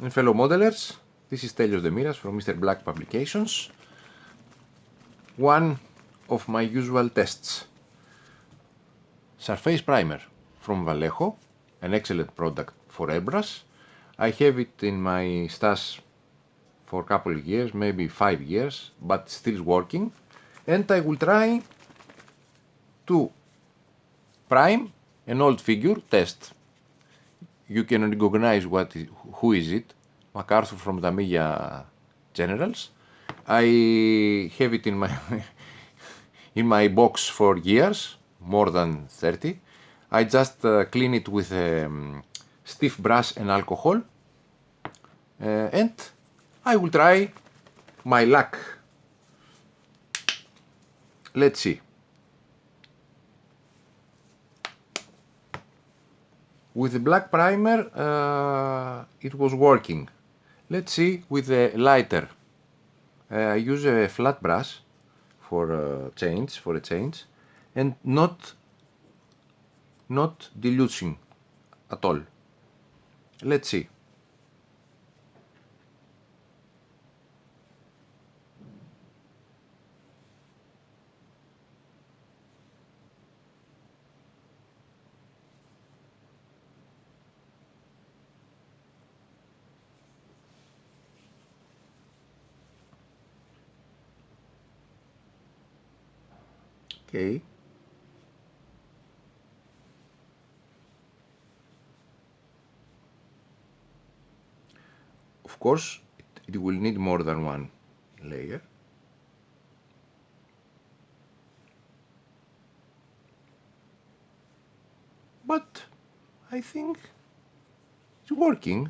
And fellow modelers, this is Stelios Demiras from Mr. Black Publications. One of my usual tests. Surface primer from Vallejo, an excellent product for airbrush. I have it in my stash for a couple of years, maybe 5 years, but still working. And I will try to prime an old figure, test. You can recognize who is it, MacArthur from Tamiya Generals. I have it in my in my box for years, more than 30. I just clean it with stiff brush and alcohol, and I will try my luck. Let's see. With the black primer, it was working. Let's see with the lighter. I use a flat brush for a change, and not diluting at all. Let's see. Okay. Of course, it will need more than one layer. But I think it's working.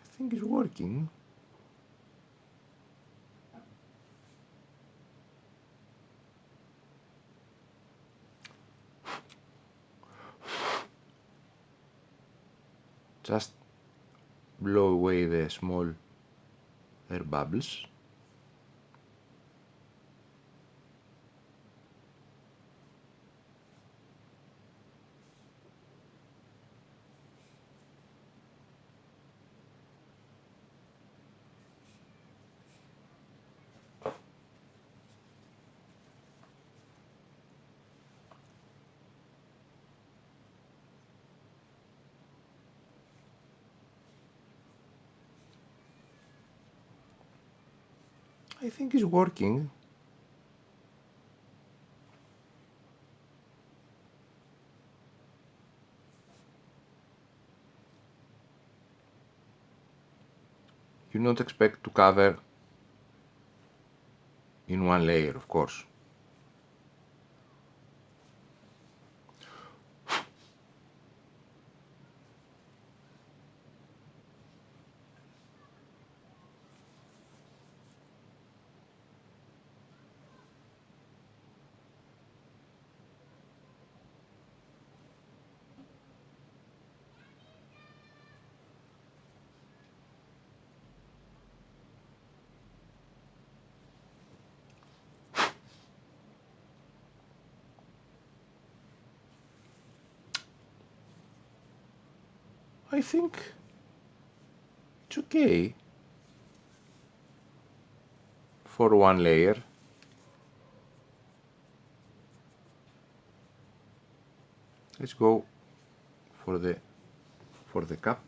I think it's working. Just blow away the small air bubbles. I think it's working. You not expect to cover in one layer, of course. I think it's okay for one layer. Let's go for the cup.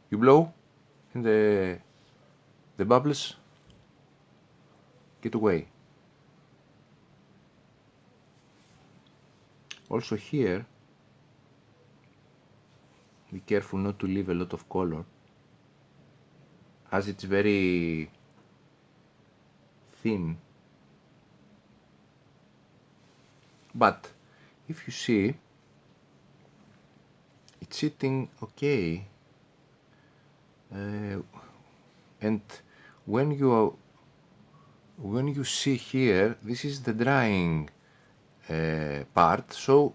You blow and the bubbles get away. Also here, be careful not to leave a lot of color, as it's very thin. But if you see, it's sitting okay, and when you see here, this is the drying part. So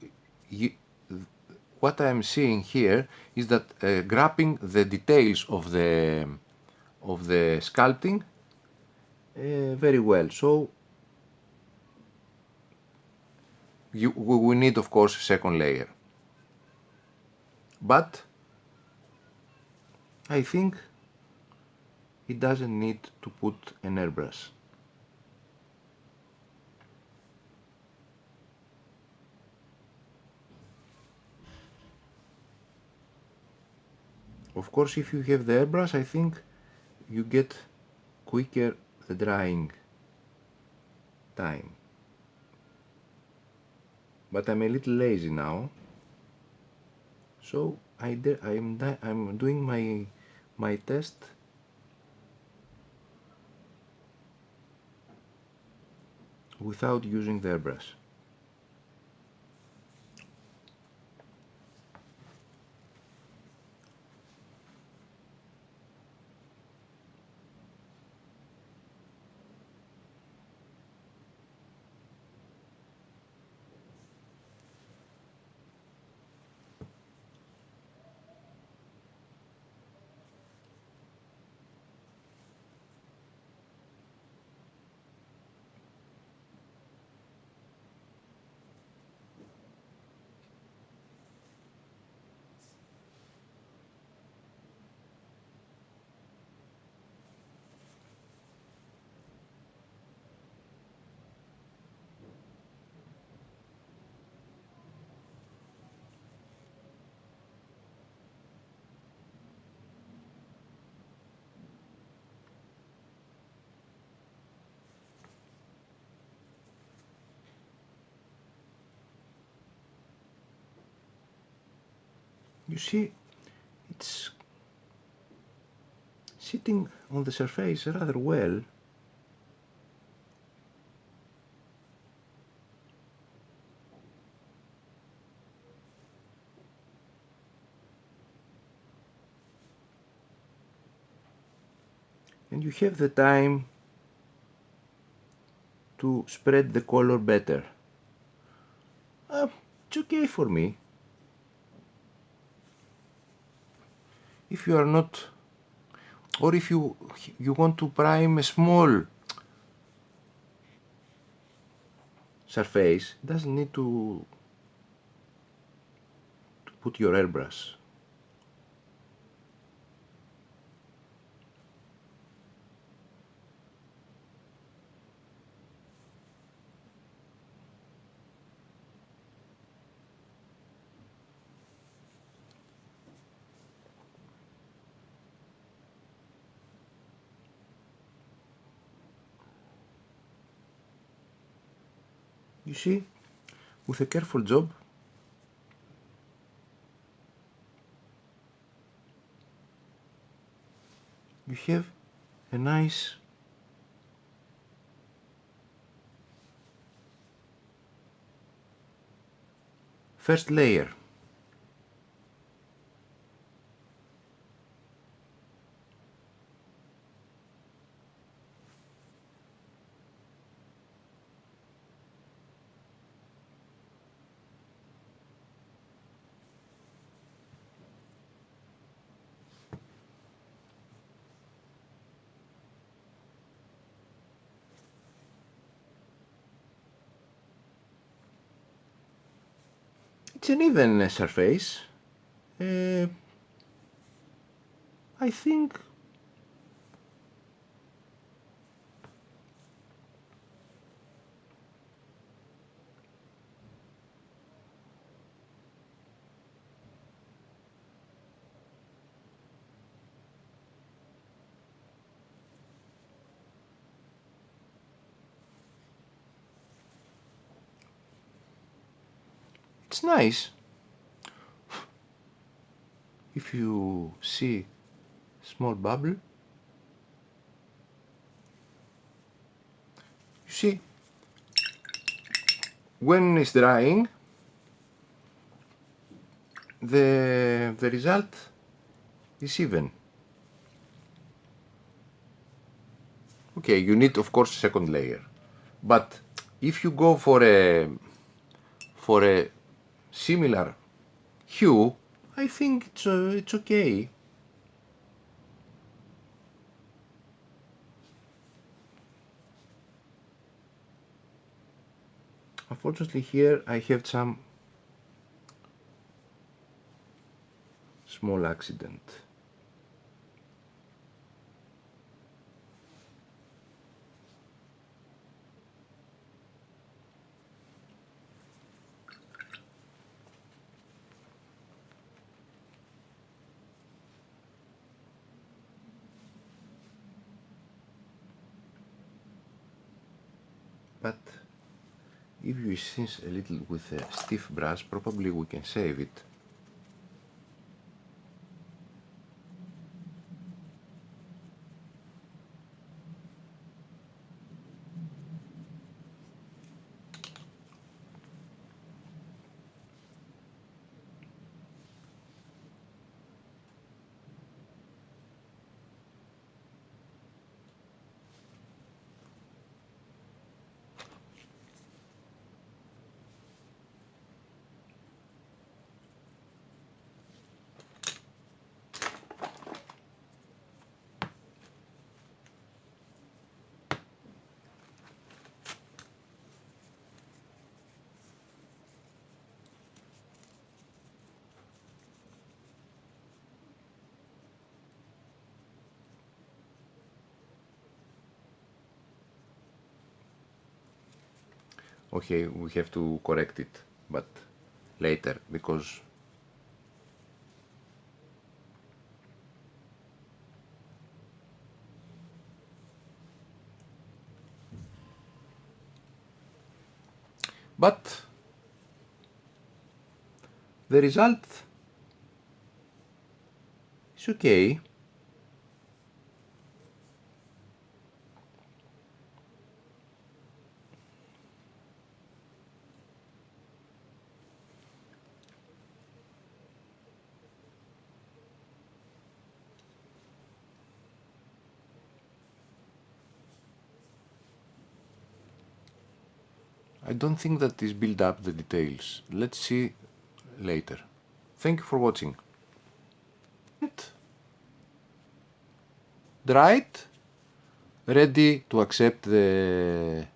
what I'm seeing here is that grabbing the details of the sculpting very well. So we need, of course, a second layer, but I think it doesn't need to put an airbrush. Of course, if you have the airbrush, I think you get quicker the drying time. But I'm a little lazy now, so I'm doing my test without using the airbrush. You see, it's sitting on the surface rather well. And you have the time to spread the color better. It's okay for me. If you are not, or if you want to prime a small surface, it doesn't need to put your airbrush. You see, with a careful job, you have a nice first layer. It's an even surface. I think it's nice. If you see small bubble, you see, when it's drying, the result is even. Okay, you need of course second layer, but if you go for a similar hue, I think it's okay. Unfortunately here I have some small accident. But if you sense a little with a stiff brush, probably we can save it. Okay, we have to correct it, but later, because but the result is okay. I don't think that this build up the details. Let's see later. Thank you for watching. Dried, ready to accept the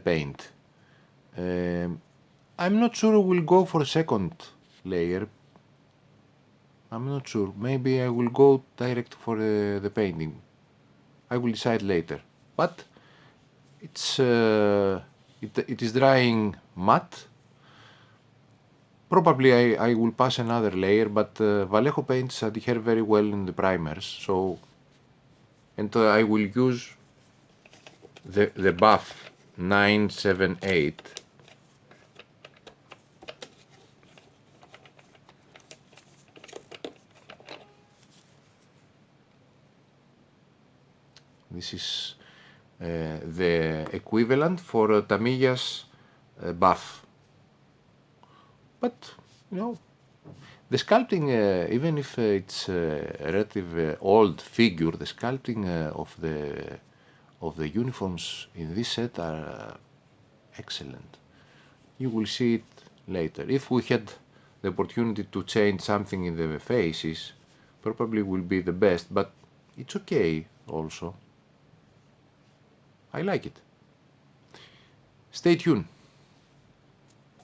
paint. I'm not sure we'll go for a second layer. I'm not sure. Maybe I will go direct for the painting. I will decide later. But it's it is drying matte. Probably I will pass another layer, but Vallejo paints adhere very well in the primers. So, and I will use the Buff 978. This is the equivalent for Tamiya's Buff. But, you know, the sculpting, even if it's a relatively old figure, the sculpting of the uniforms in this set are excellent. You will see it later. If we had the opportunity to change something in the faces, probably will be the best, but it's okay also. I like it. Stay tuned.